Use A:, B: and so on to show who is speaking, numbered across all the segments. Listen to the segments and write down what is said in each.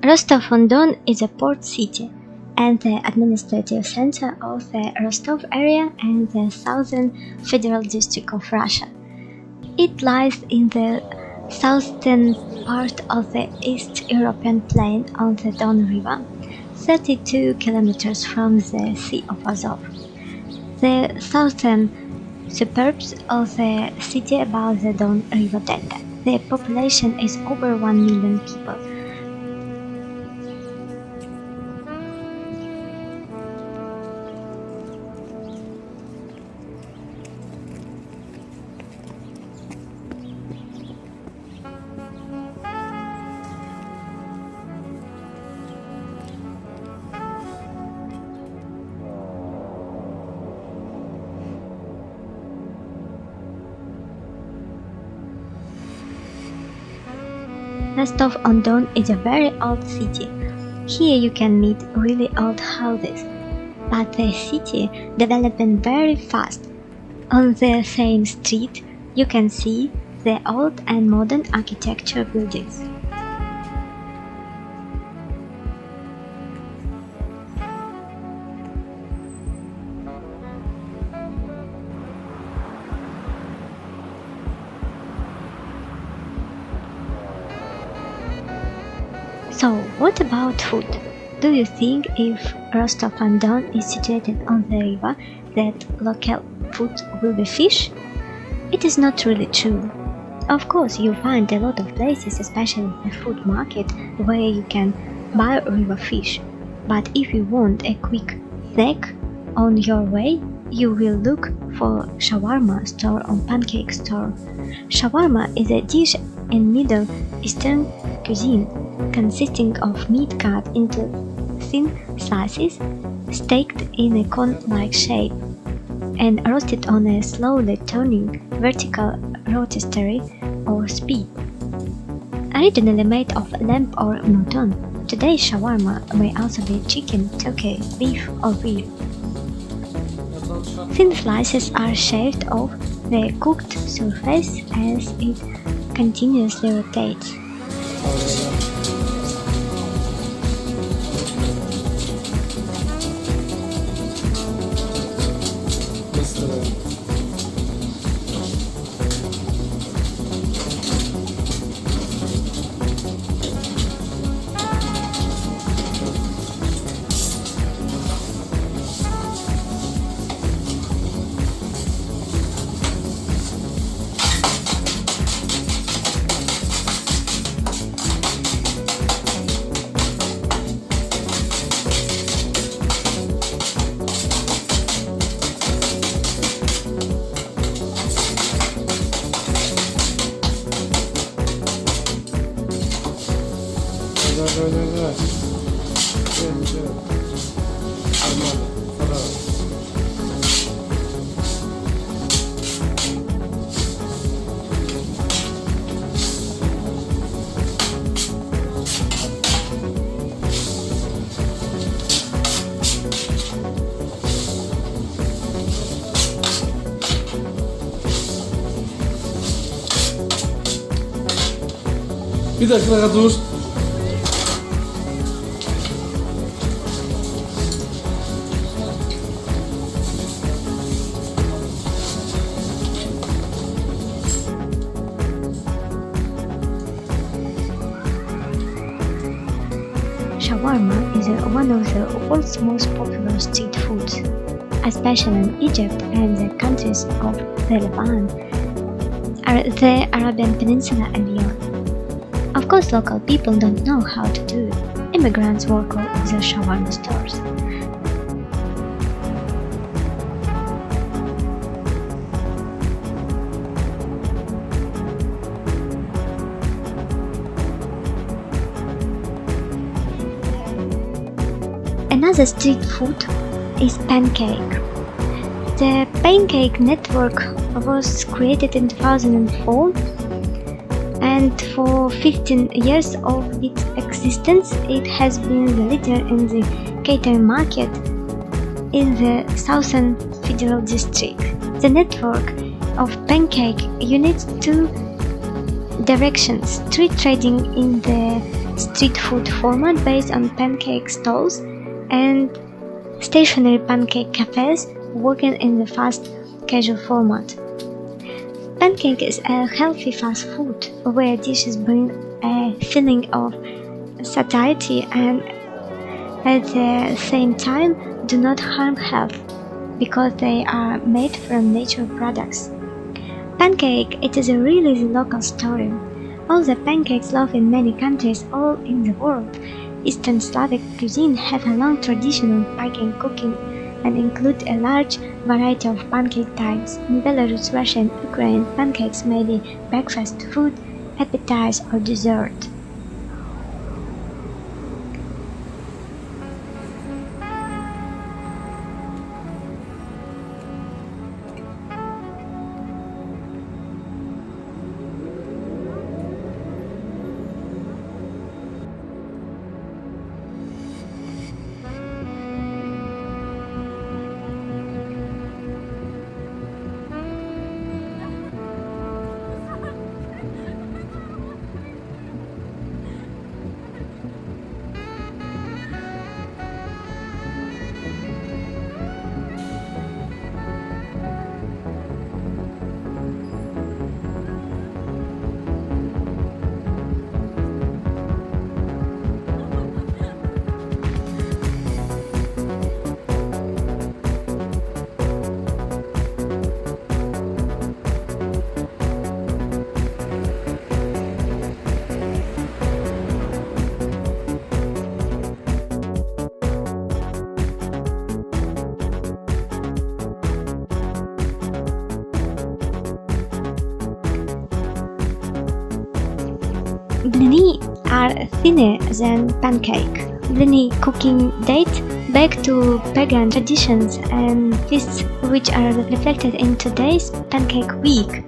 A: Rostov-on Don is a port city and the administrative center of the Rostov area and the Southern Federal District of Russia. It lies in the southern part of the East European plain on the Don River, 32 kilometers from the Sea of Azov. The southern suburbs of the city above the Don River Delta. The population is over 1 million people. Rostov-on Don is a very old city. Here you can meet really old houses, but the city developing very fast. On the same street you can see the old and modern architecture buildings. So, what about food? Do you think if Rostov-on Don is situated on the river that local food will be fish? It is not really true. Of course, you find a lot of places, especially the food market, where you can buy river fish. But if you want a quick snack on your way, you will look for shawarma store or pancake store. Shawarma is a dish in Middle Eastern cuisine, consisting of meat cut into thin slices, staked in a cone-like shape, and roasted on a slowly turning vertical rotisserie or spit. Originally made of lamb or mutton, today shawarma may also be chicken, turkey, beef or beef. Thin slices are shaved off the cooked surface as it continuously rotates.
B: Bir dakika dur.
A: Shawarma is one of the world's most popular street foods, especially in Egypt and the countries of the Levant, the Arabian Peninsula and beyond. Of course, local people don't know how to do it. Immigrants work with the shawarma stores. Another street food is pancake. The pancake network was created in 2004, and for 15 years of its existence it has been the leader in the catering market in the Southern Federal District. The network of pancake units two directions: street trading in the street food format based on pancake stalls and stationary pancake cafes working in the fast casual format. Pancake is a healthy fast food where dishes bring a feeling of satiety and at the same time do not harm health because they are made from natural products. Pancake, it is a really local story. All the pancakes loved in many countries all in the world. Eastern Slavic cuisine have a long tradition of pancake cooking and include a large variety of pancake types. In Belarus, Russia and Ukraine, pancakes may be breakfast food, appetizer or dessert. Blini are thinner than pancake. Blini cooking date back to pagan traditions and feasts which are reflected in today's Pancake Week,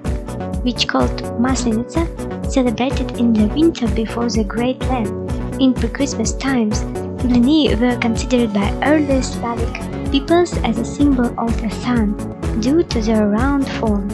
A: which called Maslenitsa, celebrated in the winter before the Great Lent. In pre-Christmas times, blini were considered by early Slavic peoples as a symbol of the sun due to their round form.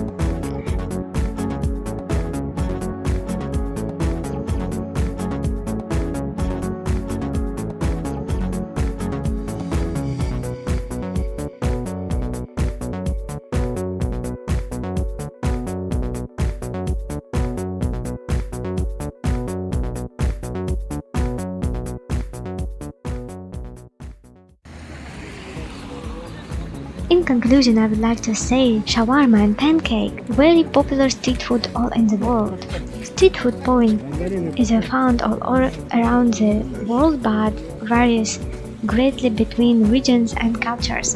A: In conclusion, I would like to say shawarma and pancake, very popular street food all in the world. Street food point is found all around the world but varies greatly between regions and cultures.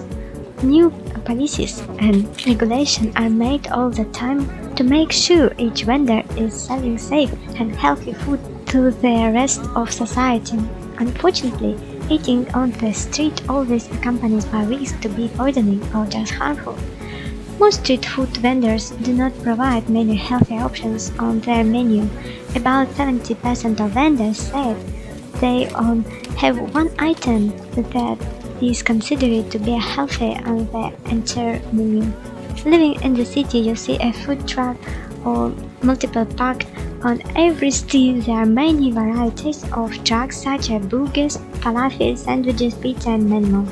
A: New policies and regulations are made all the time to make sure each vendor is selling safe and healthy food to the rest of society. Unfortunately, eating on the street always accompanied by risk to be poisoning or just harmful. Most street food vendors do not provide many healthy options on their menu. About 70% of vendors said they have one item that is considered to be healthy on the entire menu. Living in the city, you see a food truck or multiple parked on every street. There are many varieties of trucks such as burgers, falafel, sandwiches, pizza and many more.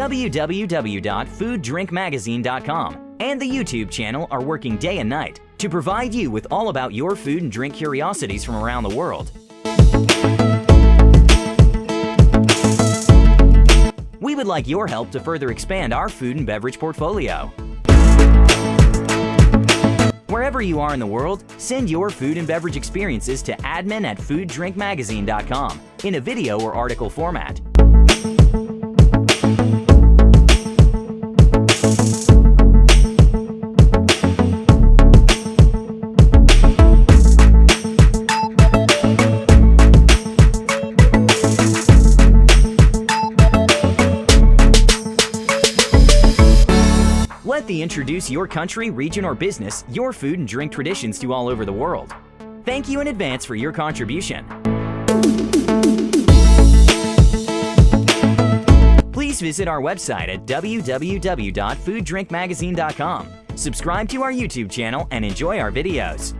C: www.fooddrinkmagazine.com and the YouTube channel are working day and night to provide you with all about your food and drink curiosities from around the world. We would like your help to further expand our food and beverage portfolio. Wherever you are in the world, send your food and beverage experiences to admin@fooddrinkmagazine.com in a video or article format. Let the introduce your country, region, or business, your food and drink traditions to all over the world. Thank you in advance for your contribution. Please visit our website at www.fooddrinkmagazine.com. Subscribe to our YouTube channel and enjoy our videos.